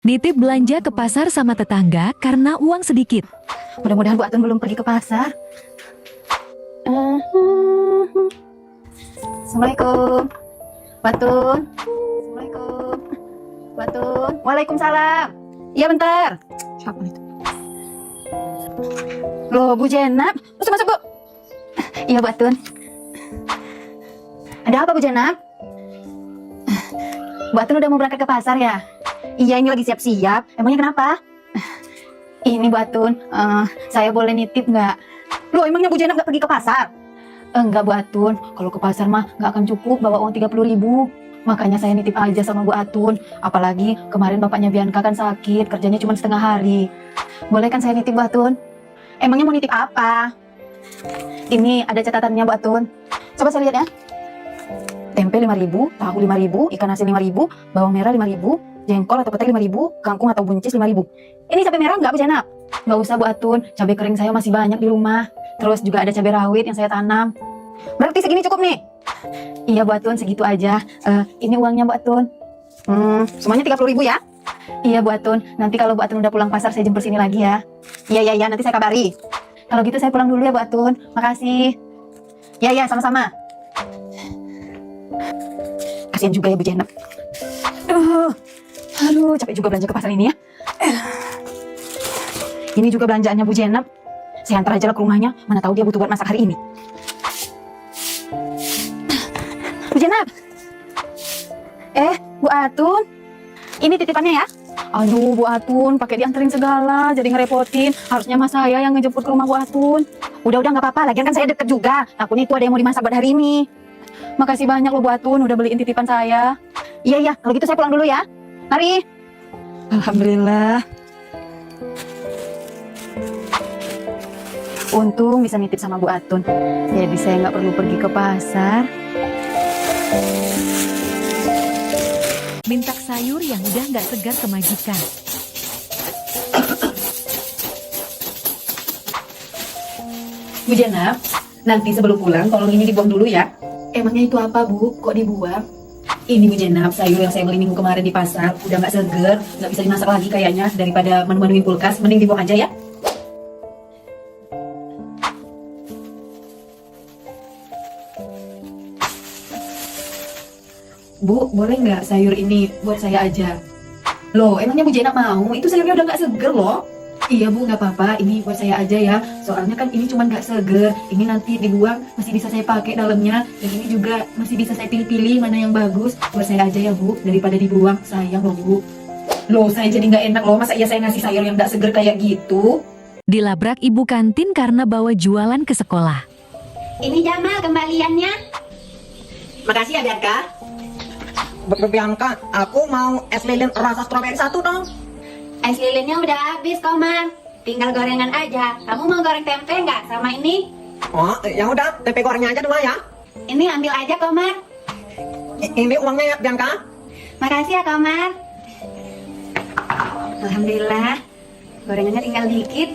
Nitip belanja ke pasar sama tetangga karena uang sedikit. Mudah-mudahan Bu Atun belum pergi ke pasar. Assalamualaikum. Bu Atun. Assalamualaikum. Bu Atun. Waalaikumsalam. Iya bentar. Siapa itu? Loh Bu Jenab. Masuk Bu. Iya Bu Atun. Ada apa Bu Jenab? Bu Atun udah mau berangkat ke pasar ya? Iya, ini lagi siap-siap. Emangnya kenapa? Ini Bu Atun, saya boleh nitip nggak? Loh, emangnya Bu Jenab nggak pergi ke pasar? Enggak Bu Atun, kalau ke pasar mah nggak akan cukup bawa uang 30.000. Makanya saya nitip aja sama Bu Atun. Apalagi kemarin bapaknya Bianca kan sakit, kerjanya cuma setengah hari. Boleh kan saya nitip Bu Atun? Emangnya mau nitip apa? Ini ada catatannya Bu Atun. Coba saya lihat ya. Tempe 5.000, tahu 5.000, ikan asin 5.000, bawang merah 5.000, jengkol atau petai 5.000, kangkung atau buncis 5.000. Ini cabai merah nggak Bu Jenab? Nggak usah Bu Atun, cabai kering saya masih banyak di rumah. Terus juga ada cabai rawit yang saya tanam. Berarti segini cukup nih? Iya Bu Atun, segitu aja. Ini uangnya Bu Atun. Semuanya 30.000 ya? Iya Bu Atun, nanti kalau Bu Atun udah pulang pasar saya jemput sini lagi ya. Iya, nanti saya kabari. Kalau gitu saya pulang dulu ya Bu Atun. Makasih. Iya, sama-sama. Kasian juga ya Bu Jenab. Aduh, capek juga belanja ke pasar ini ya. Ini juga belanjaannya Bu Jenab. Saya antar aja lah ke rumahnya. Mana tahu dia butuh buat masak hari ini. Bu Jenab. Bu Atun. Ini titipannya ya. Aduh Bu Atun, pakai dianterin segala, jadi ngerepotin. Harusnya mas saya yang ngejemput ke rumah Bu Atun. Udah nggak apa-apa. Lagian kan saya deket juga. Takutnya itu ada yang mau dimasak buat hari ini. Makasih banyak loh Bu Atun, udah beliin titipan saya. Iya, kalau gitu saya pulang dulu ya. Mari. Alhamdulillah. Untung bisa nitip sama Bu Atun. Jadi saya nggak perlu pergi ke pasar. Mintak sayur yang udah nggak segar ke majikan. Bu Jenab, nanti sebelum pulang tolong ini dibuang dulu ya. Emangnya itu apa Bu? Kok dibuang? Ini Bu Jenab, sayur yang saya beli minggu kemarin di pasar udah nggak seger, nggak bisa dimasak lagi kayaknya. Daripada menu-menuin kulkas, mending dibuang aja ya. Bu, boleh nggak sayur ini buat saya aja? Loh, emangnya Bu Jenab mau? Itu sayurnya udah nggak seger loh. Iya Bu, nggak apa-apa. Ini buat saya aja ya. Soalnya kan ini cuma nggak seger. Ini nanti dibuang masih bisa saya pakai dalamnya. Dan ini juga masih bisa saya pilih-pilih mana yang bagus. Buat saya aja ya Bu, daripada dibuang. Sayang loh Bu. Loh, saya jadi nggak enak loh. Masa iya saya ngasih sayur yang nggak seger kayak gitu? Dilabrak ibu kantin karena bawa jualan ke sekolah. Ini Jamal kembaliannya. Makasih ya Bianca. Bianca, aku mau es lilin rasa stroberi 1 dong. Es lilinnya udah habis, Komar. Tinggal gorengan aja. Kamu mau goreng tempe nggak sama ini? Oh, ya udah, tempe gorengnya aja 2 ya. Ini ambil aja, Komar. Ini uangnya ya Bianca. Makasih ya, Komar. Alhamdulillah. Gorengannya tinggal dikit.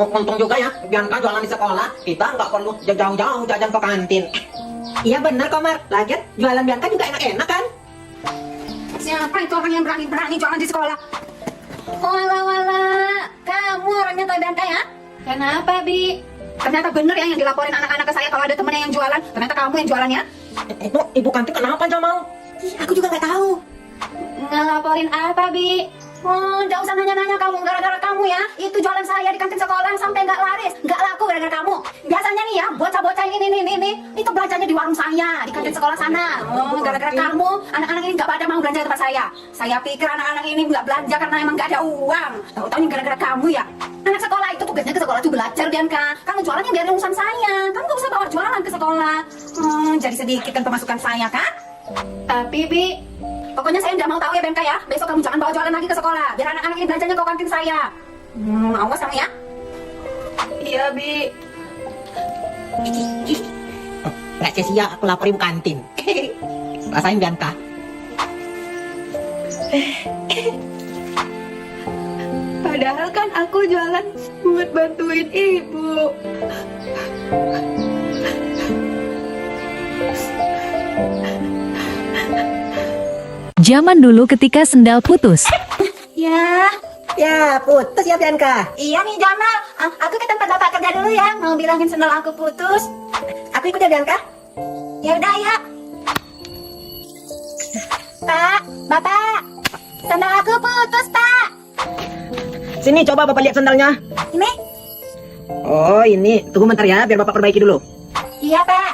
Untung juga ya, Bianca jualan di sekolah. Kita nggak perlu jauh-jauh jajan ke kantin. Iya bener Komar, lagian jualan Bianca juga enak-enak kan? Siapa itu orang yang berani-berani jualan di sekolah? Wala, kamu orangnya Tadanta ya? Kenapa, Bi? Ternyata bener ya yang dilaporin anak-anak ke saya kalau ada temennya yang jualan. Ternyata kamu yang jualannya? Itu ibu kantin kenapa Jamal? Aku juga nggak tahu. Ngelaporin apa, Bi? Oh, nggak usah nanya-nanya kamu, gara-gara kamu ya. Itu jualan saya di kantin sekolah sampai nggak laris, nggak laku gara-gara kamu. Biasanya nih ya, bocah-bocah ini, itu belanjanya di warung saya, di kantin sekolah sana. Oh, gara-gara kamu, anak-anak ini nggak pada mau belanja ke tempat saya. Saya pikir anak-anak ini nggak belanja karena emang nggak ada uang. Tahu-tahu ini gara-gara kamu ya. Anak sekolah itu tugasnya ke sekolah tuh belajar, Bianca. Kamu jualannya biar urusan saya. Kamu nggak usah bawa jualan ke sekolah. Jadi sedikit kan pemasukan saya kan? Tapi, Bi, pokoknya saya nggak mau tahu ya Bianca ya. Besok kamu jangan bawa jualan lagi ke sekolah. Biar anak-anak ini belanjanya ke kantin saya. Awas kamu ya. Iya, Bi. Nggak sia-sia aku laporin ibu kantin. Rasain Bianca. Padahal kan aku jualan buat bantuin ibu. Zaman dulu ketika sendal putus. Ya, Ya, putus ya Bianca. iya nih Jamal. Aku ke tempat bapak kerja dulu ya. Mau bilangin sendal aku putus. Aku ikut ya Bianca. Ya udah ya. Pak, bapak, sendal aku putus pak. Sini coba Bapak lihat sandalnya. Ini? Oh, ini. Tunggu bentar ya, biar Bapak perbaiki dulu. Iya pak.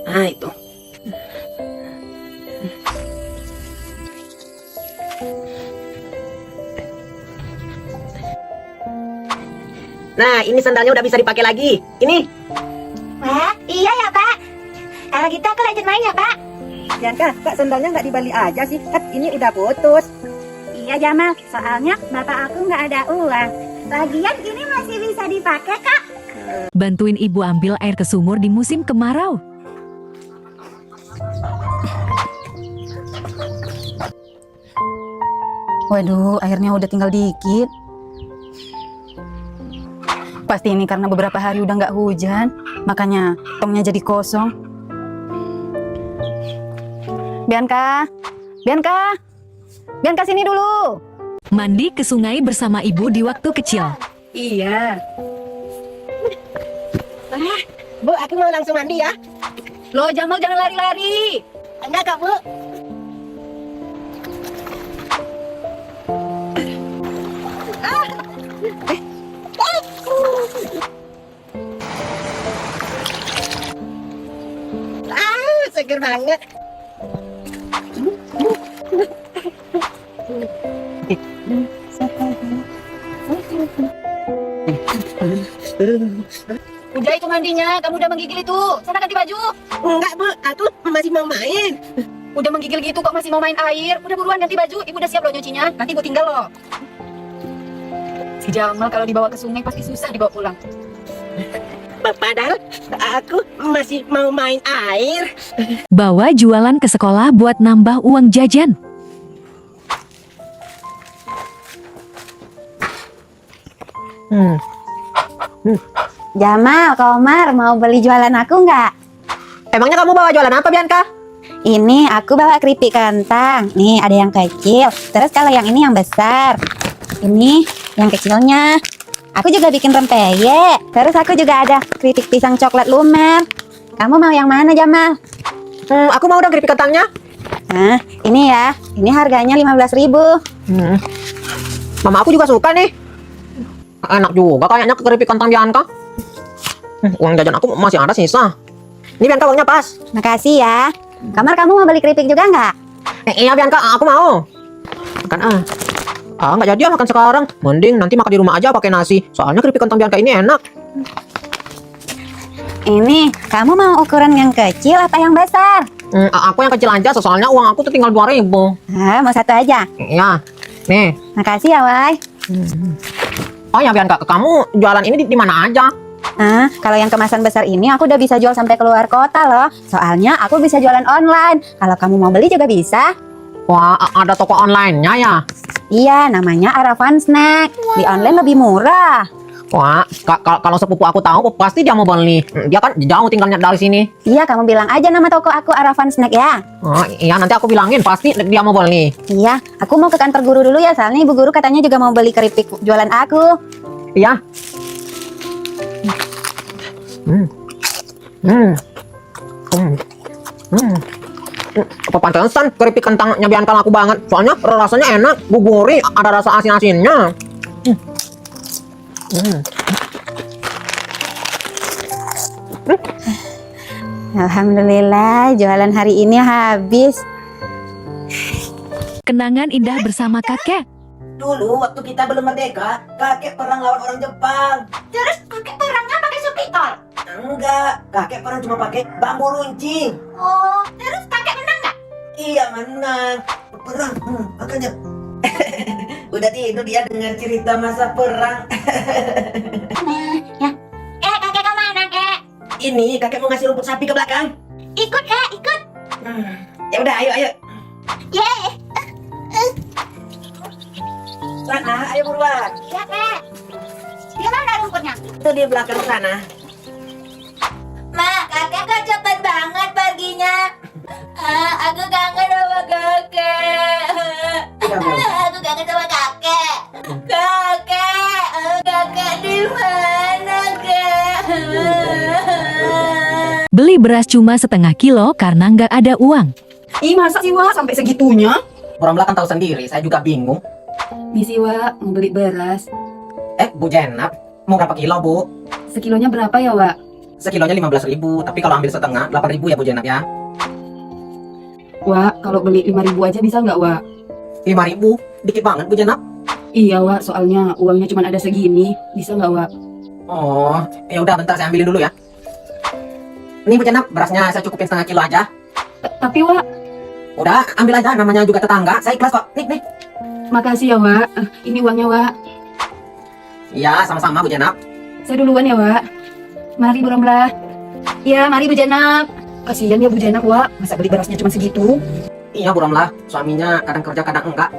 Nah, itu. Nah, ini sandalnya udah bisa dipakai lagi. Ini. Wah, iya ya pak. Kalau gitu aku lanjut main ya pak. Bianca, kok sandalnya nggak dibalik aja sih? Kan ini udah putus. Iya Jamal, soalnya bapak aku nggak ada uang. Lagian ini masih bisa dipakai kak. Bantuin ibu ambil air ke sumur di musim kemarau. Waduh, airnya udah tinggal dikit. Pasti ini karena beberapa hari udah nggak hujan, makanya tongnya jadi kosong. Bianca, Bianca, Bianca sini dulu. Mandi ke sungai bersama ibu di waktu kecil. Iya. Bu, aku mau langsung mandi ya. Loh, Jamal jangan lari-lari. Enggak, Kak, Bu. Seger banget. Udah itu mandinya, kamu udah menggigil itu. Sana ganti baju. Enggak, Bu. Aku masih mau main. Udah menggigil gitu kok masih mau main air. Udah buruan ganti baju. Ibu udah siap loh nyucinya. Nanti ibu tinggal loh. Si Jamal kalau dibawa ke sungai pasti susah dibawa pulang. Padahal aku masih mau main air. Bawa jualan ke sekolah buat nambah uang jajan. Jamal, Komar, mau beli jualan aku nggak? Emangnya kamu bawa jualan apa, Bianca? Ini aku bawa keripik kentang. Nih ada yang kecil. Terus kalau yang ini yang besar. Ini yang kecilnya. Aku juga bikin rempeyek. Terus aku juga ada keripik pisang coklat lumer. Kamu mau yang mana Jamal? Aku mau dong keripik kentangnya. Nah, ini ya. Ini harganya 15.000. Mama aku juga suka nih. Enak juga kayaknya keripik kentang Bianca. Uang jajan aku masih ada sisa. Ini Bianca uangnya pas. Makasih ya. Kamar kamu mau beli keripik juga nggak? Iya Bianca, aku mau. Makan nggak jadi makan sekarang. Mending nanti makan di rumah aja pakai nasi. Soalnya keripik kentang Bianca ini enak. Ini, kamu mau ukuran yang kecil apa yang besar? Aku yang kecil aja, soalnya uang aku tuh tinggal 2.000. Ah, mau satu aja. Iya. Nih. Makasih ya, Wai. Oh ya Bianca, kamu jualan ini di mana aja? Kalau yang kemasan besar ini aku udah bisa jual sampai keluar kota loh. Soalnya aku bisa jualan online. Kalau kamu mau beli juga bisa. Wah, ada toko online-nya ya? Iya, namanya Aravan Snack. Di online lebih murah. Wah, kalau sepupu aku tahu, pasti dia mau beli. Dia kan jauh tinggalnya dari sini. Iya, kamu bilang aja nama toko aku Aravan Snack ya. Oh, iya, nanti aku bilangin, pasti dia mau beli. Iya, aku mau ke kantor guru dulu ya. Soalnya ibu guru katanya juga mau beli keripik jualan aku. Iya. Apa pantesan keripik kentangnya Bianca laku banget? Soalnya rasanya enak, gurih, ada rasa asin-asinnya. Alhamdulillah, jualan hari ini habis. Kenangan indah bersama kakek. Dulu waktu kita belum merdeka, kakek perang lawan orang Jepang. Terus kakek perangnya pakai supitol. Enggak, kakek perang cuma pakai bambu runcing. Oh, terus kakek menang nggak? Iya menang. Perang, makanya. Udah tidur dia dengar cerita masa perang. Kakek kemana kek? Ini kakek mau ngasih rumput sapi ke belakang. Ikut kek, ikut. Ya udah, ayo. Yeay. Sana, ayo buruan. Ya kek. Di mana rumputnya? Itu di belakang sana. Mak, kakek kok cepet banget perginya. Aku kangen Aku kangen sama kakek. Kakek di mana, Kak? Beli beras cuma setengah kilo karena nggak ada uang. Ih, masa sih, Wak? Sampai segitunya? Orang kan tahu sendiri, saya juga bingung. Misi, Wak, mau beli beras. Bu Jenap, mau berapa kilo, Bu? Sekilonya berapa ya, Wak? Sekilonya 15.000, tapi kalau ambil setengah 8.000 ya Bu Jenap ya. Wak, kalau beli 5.000 aja bisa nggak, Wak? 5.000, dikit banget Bu Jenap. Iya, Wak, soalnya uangnya cuma ada segini. Bisa nggak, Wak? Oh, ya udah bentar saya ambilin dulu ya. Ini Bu Jenap, berasnya saya cukupin setengah kilo aja. Tapi, Wak, Udah, ambil aja, namanya juga tetangga. Saya ikhlas kok. Nih. makasih ya, Wak. Ini uangnya, Wak. Iya, sama-sama Bu Jenap. Saya duluan ya, Wak. Mari, Bu Ramlah. Iya, mari Bu Jenap. Kasihan ya Bu Jenap, Wak. Masa beli berasnya cuma segitu? Iya Bu Ramlah, suaminya kadang kerja kadang enggak.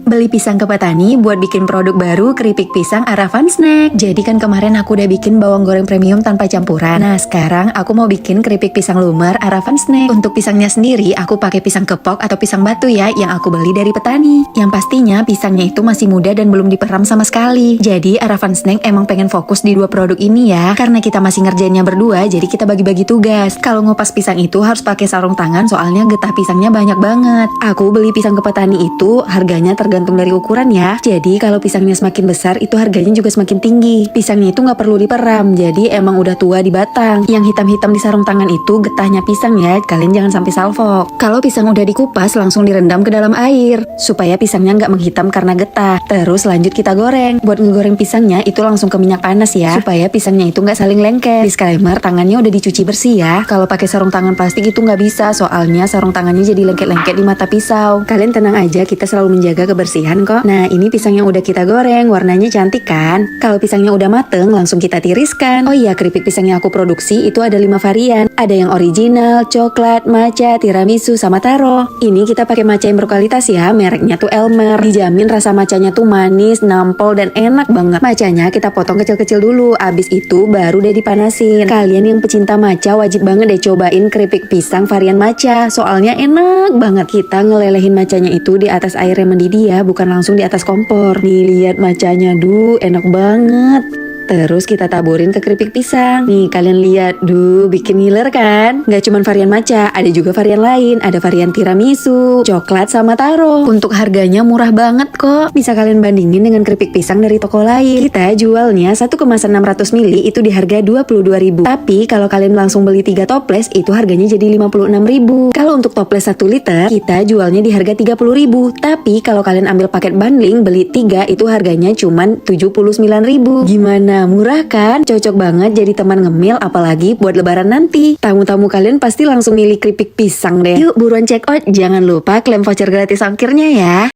Beli pisang ke petani buat bikin produk baru keripik pisang Aravan Snack. Jadi kan kemarin aku udah bikin bawang goreng premium tanpa campuran. Nah sekarang aku mau bikin keripik pisang lumer Aravan Snack. Untuk pisangnya sendiri aku pakai pisang kepok atau pisang batu ya, yang aku beli dari petani. Yang pastinya pisangnya itu masih muda dan belum diperam sama sekali. Jadi Aravan Snack emang pengen fokus di dua produk ini ya. Karena kita masih ngerjainnya berdua, jadi kita bagi-bagi tugas. Kalau ngupas pisang itu harus pakai sarung tangan soalnya getah pisangnya banyak banget. Aku beli pisang ke petani itu harganya tergantung dari ukuran ya. Jadi kalau pisangnya semakin besar itu harganya juga semakin tinggi. Pisangnya itu nggak perlu diperam, jadi emang udah tua di batang. Yang hitam-hitam di sarung tangan itu getahnya pisang ya, kalian jangan sampai salfok. Kalau pisang udah dikupas langsung direndam ke dalam air supaya pisangnya nggak menghitam karena getah. Terus lanjut kita goreng. Buat ngegoreng pisangnya itu langsung ke minyak panas ya, supaya pisangnya itu nggak saling lengket. Disclaimer, tangannya udah dicuci bersih ya. Kalau pakai sarung tangan plastik itu nggak bisa, soalnya sarung tangannya jadi lengket-lengket di mata pisau. Kalian tenang aja, kita selalu menjaga kebersihan kok. Nah ini pisang yang udah kita goreng, warnanya cantik kan? Kalau pisangnya udah mateng langsung kita tiriskan. Oh iya, keripik pisang yang aku produksi itu ada 5 varian. Ada yang original, coklat, matcha, tiramisu, sama taro. Ini kita pakai matcha yang berkualitas ya, mereknya tuh Elmer. Dijamin rasa matchanya tuh manis, nampol, dan enak banget. Matchanya kita potong kecil-kecil dulu, abis itu baru deh dipanasin. Kalian yang pecinta matcha wajib banget deh cobain keripik pisang varian matcha, soalnya enak banget. Kita ngelelehin matchanya itu di atas air yang mendidih ya, bukan langsung di atas kompor. Nih lihat matchanya, enak banget. Terus kita taburin ke keripik pisang. Nih kalian lihat, bikin ngiler kan? Gak cuman varian matcha, ada juga varian lain. Ada varian tiramisu, coklat, sama taro. Untuk harganya murah banget kok. Bisa kalian bandingin dengan keripik pisang dari toko lain. Kita jualnya satu kemasan 600 ml itu di harga 22.000. Tapi kalau kalian langsung beli 3 toples itu harganya jadi 56.000. Kalau untuk toples 1 liter kita jualnya di harga 30.000. Tapi kalau kalian ambil paket bundling beli 3 itu harganya cuman 79.000. Gimana? Murah kan? Cocok banget jadi teman ngemil, apalagi buat lebaran nanti. Tamu-tamu kalian pasti langsung milih keripik pisang deh. Yuk buruan check out, jangan lupa klaim voucher gratis ongkirnya ya.